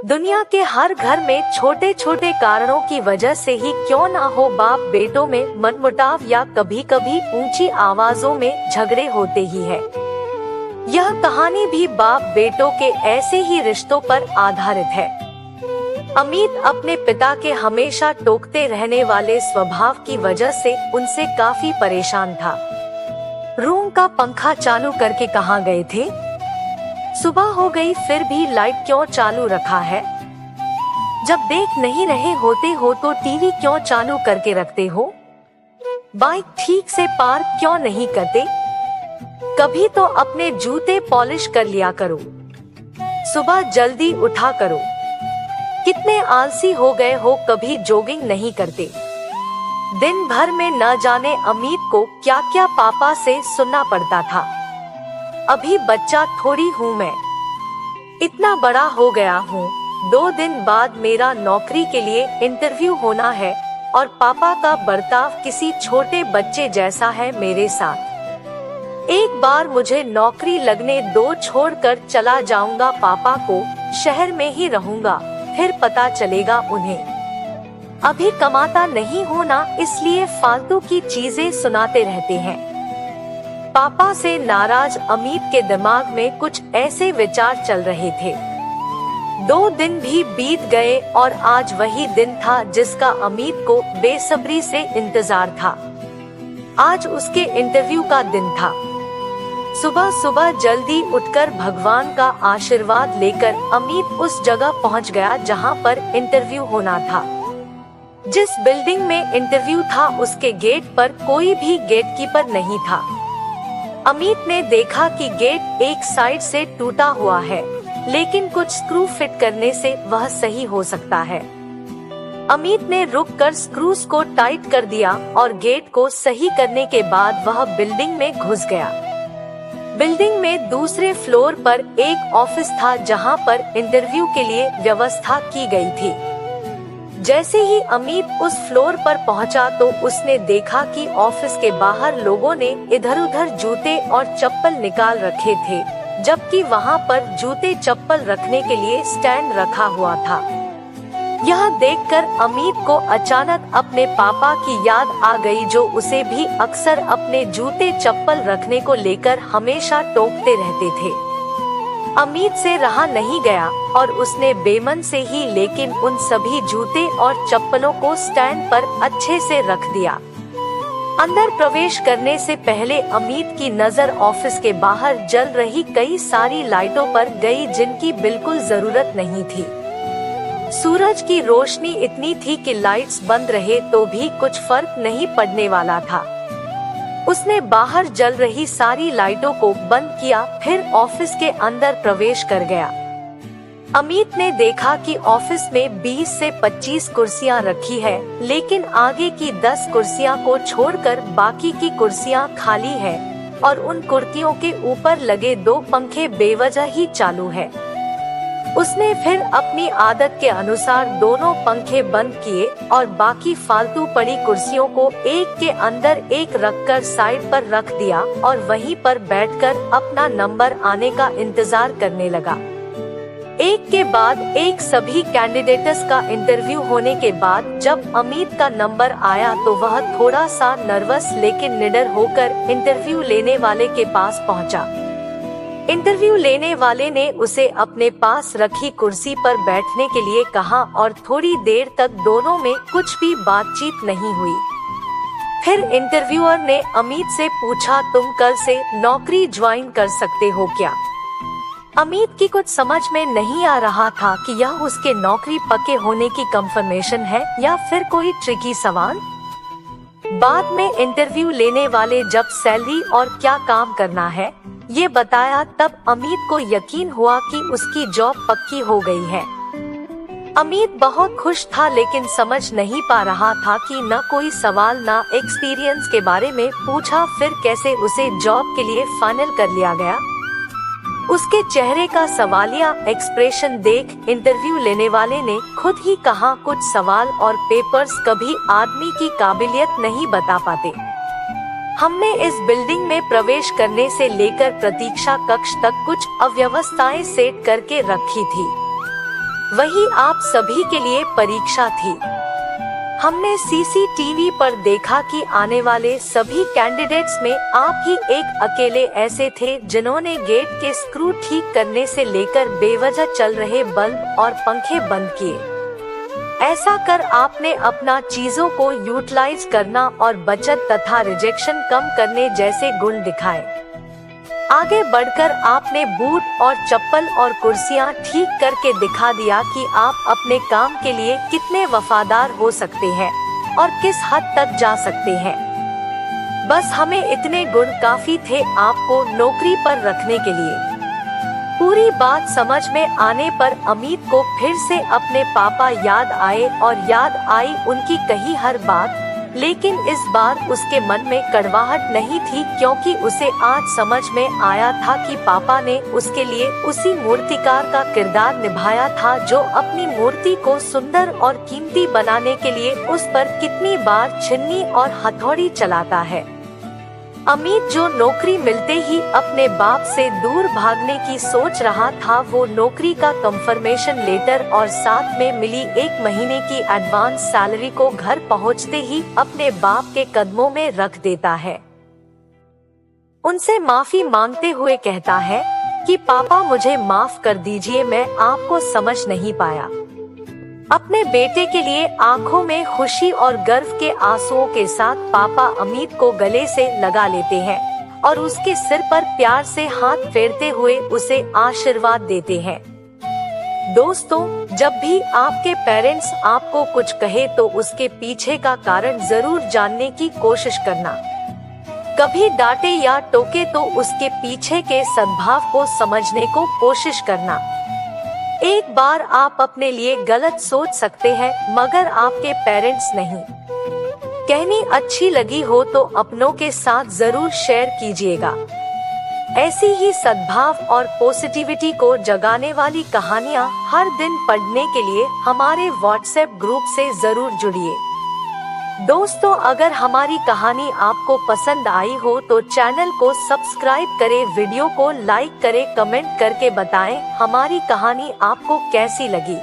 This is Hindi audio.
दुनिया के हर घर में छोटे छोटे कारणों की वजह से ही क्यों ना हो बाप बेटों में मनमुटाव या कभी कभी ऊंची आवाजों में झगड़े होते ही है। यह कहानी भी बाप बेटों के ऐसे ही रिश्तों पर आधारित है। अमित अपने पिता के हमेशा टोकते रहने वाले स्वभाव की वजह से उनसे काफी परेशान था। रूम का पंखा चालू करके कहाँ गए थे? सुबह हो गई फिर भी लाइट क्यों चालू रखा है? जब देख नहीं रहे होते हो तो टीवी क्यों चालू करके रखते हो? बाइक ठीक से पार्क क्यों नहीं करते? कभी तो अपने जूते पॉलिश कर लिया करो। सुबह जल्दी उठा करो। कितने आलसी हो गए हो, कभी जॉगिंग नहीं करते। दिन भर में न जाने अमित को क्या क्या पापा से सुनना पड़ता था। अभी बच्चा थोड़ी हूँ मैं, इतना बड़ा हो गया हूँ। 2 दिन बाद मेरा नौकरी के लिए इंटरव्यू होना है और पापा का बर्ताव किसी छोटे बच्चे जैसा है मेरे साथ। एक बार मुझे नौकरी लगने दो, छोड़कर चला जाऊंगा पापा को, शहर में ही रहूंगा, फिर पता चलेगा उन्हें। अभी कमाता नहीं हूँ ना, इसलिए फालतू की चीजें सुनाते रहते हैं। पापा से नाराज अमित के दिमाग में कुछ ऐसे विचार चल रहे थे। 2 दिन भी बीत गए और आज वही दिन था जिसका अमित को बेसब्री से इंतजार था। आज उसके इंटरव्यू का दिन था। सुबह सुबह जल्दी उठकर भगवान का आशीर्वाद लेकर अमित उस जगह पहुंच गया जहां पर इंटरव्यू होना था। जिस बिल्डिंग में इंटरव्यू था उसके गेट पर कोई भी गेटकीपर नहीं था। अमित ने देखा कि गेट एक साइड से टूटा हुआ है, लेकिन कुछ स्क्रू फिट करने से वह सही हो सकता है। अमित ने रुककर स्क्रूज को टाइट कर दिया और गेट को सही करने के बाद वह बिल्डिंग में घुस गया। बिल्डिंग में दूसरे फ्लोर पर एक ऑफिस था जहां पर इंटरव्यू के लिए व्यवस्था की गई थी। जैसे ही अमित उस फ्लोर पर पहुंचा तो उसने देखा कि ऑफिस के बाहर लोगों ने इधर-उधर जूते और चप्पल निकाल रखे थे, जबकि वहां पर जूते चप्पल रखने के लिए स्टैंड रखा हुआ था। यह देखकर अमित को अचानक अपने पापा की याद आ गई, जो उसे भी अक्सर अपने जूते चप्पल रखने को लेकर हमेशा टोकते रहते थे। अमित से रहा नहीं गया और उसने बेमन से ही लेकिन उन सभी जूते और चप्पलों को स्टैंड पर अच्छे से रख दिया। अंदर प्रवेश करने से पहले अमित की नजर ऑफिस के बाहर जल रही कई सारी लाइटों पर गई, जिनकी बिल्कुल जरूरत नहीं थी। सूरज की रोशनी इतनी थी कि लाइट्स बंद रहे तो भी कुछ फर्क नहीं पड़ने वाला था। उसने बाहर जल रही सारी लाइटों को बंद किया, फिर ऑफिस के अंदर प्रवेश कर गया। अमित ने देखा कि ऑफिस में 20 से 25 कुर्सियां रखी है, लेकिन आगे की 10 कुर्सियां को छोड़कर बाकी की कुर्सियां खाली है और उन कुर्सियों के ऊपर लगे 2 पंखे बेवजह ही चालू है। उसने फिर अपनी आदत के अनुसार दोनों पंखे बंद किए और बाकी फालतू पड़ी कुर्सियों को एक के अंदर एक रखकर साइड पर रख दिया और वहीं पर बैठकर अपना नंबर आने का इंतजार करने लगा। एक के बाद एक सभी कैंडिडेट्स का इंटरव्यू होने के बाद जब अमित का नंबर आया तो वह थोड़ा सा नर्वस लेकिन निडर होकर इंटरव्यू लेने वाले के पास पहुंचा। इंटरव्यू लेने वाले ने उसे अपने पास रखी कुर्सी पर बैठने के लिए कहा और थोड़ी देर तक दोनों में कुछ भी बातचीत नहीं हुई। फिर इंटरव्यूअर ने अमित से पूछा, तुम कल से नौकरी ज्वाइन कर सकते हो क्या? अमित की कुछ समझ में नहीं आ रहा था कि यह उसके नौकरी पक्के होने की कंफर्मेशन है या फिर कोई ट्रिकी सवाल। बाद में इंटरव्यू लेने वाले जब सैलरी और क्या काम करना है ये बताया, तब अमित को यकीन हुआ कि उसकी जॉब पक्की हो गई है। अमित बहुत खुश था, लेकिन समझ नहीं पा रहा था कि न कोई सवाल न एक्सपीरियंस के बारे में पूछा, फिर कैसे उसे जॉब के लिए फाइनल कर लिया गया। उसके चेहरे का सवालिया एक्सप्रेशन देख इंटरव्यू लेने वाले ने खुद ही कहा, कुछ सवाल और पेपर्स कभी आदमी की काबिलियत नहीं बता पाते। हमने इस बिल्डिंग में प्रवेश करने से लेकर प्रतीक्षा कक्ष तक कुछ अव्यवस्थाएं सेट करके रखी थी। वही आप सभी के लिए परीक्षा थी। हमने सीसीटीवी पर देखा कि आने वाले सभी कैंडिडेट्स में आप ही एक अकेले ऐसे थे जिन्होंने गेट के स्क्रू ठीक करने से लेकर बेवजह चल रहे बल्ब और पंखे बंद किए। ऐसा कर आपने अपना चीजों को यूटिलाइज करना और बचत तथा रिजेक्शन कम करने जैसे गुण दिखाए। आगे बढ़कर आपने बूट और चप्पल और कुर्सियां ठीक करके दिखा दिया कि आप अपने काम के लिए कितने वफादार हो सकते हैं और किस हद तक जा सकते हैं। बस हमें इतने गुण काफी थे आपको नौकरी पर रखने के लिए। पूरी बात समझ में आने पर अमित को फिर से अपने पापा याद आए और याद आई उनकी कही हर बात, लेकिन इस बार उसके मन में कड़वाहट नहीं थी क्योंकि उसे आज समझ में आया था कि पापा ने उसके लिए उसी मूर्तिकार का किरदार निभाया था जो अपनी मूर्ति को सुंदर और कीमती बनाने के लिए उस पर कितनी बार छन्नी और हथौड़ी चलाता है। अमित जो नौकरी मिलते ही अपने बाप से दूर भागने की सोच रहा था, वो नौकरी का कंफर्मेशन लेटर और साथ में मिली 1 महीने की एडवांस सैलरी को घर पहुंचते ही अपने बाप के कदमों में रख देता है। उनसे माफी मांगते हुए कहता है कि पापा मुझे माफ कर दीजिए, मैं आपको समझ नहीं पाया। अपने बेटे के लिए आंखों में खुशी और गर्व के आंसुओं के साथ पापा अमित को गले से लगा लेते हैं और उसके सिर पर प्यार से हाथ फेरते हुए उसे आशीर्वाद देते हैं। दोस्तों, जब भी आपके पेरेंट्स आपको कुछ कहे तो उसके पीछे का कारण जरूर जानने की कोशिश करना। कभी डांटे या टोके तो उसके पीछे के सद्भाव को समझने को कोशिश करना। एक बार आप अपने लिए गलत सोच सकते हैं मगर आपके पेरेंट्स नहीं। कहनी अच्छी लगी हो तो अपनों के साथ जरूर शेयर कीजिएगा। ऐसी ही सद्भाव और पॉजिटिविटी को जगाने वाली कहानियाँ हर दिन पढ़ने के लिए हमारे व्हाट्सएप ग्रुप से जरूर जुड़िए। दोस्तों, अगर हमारी कहानी आपको पसंद आई हो तो चैनल को सब्सक्राइब करें, वीडियो को लाइक करें, कमेंट करके बताएं हमारी कहानी आपको कैसी लगी।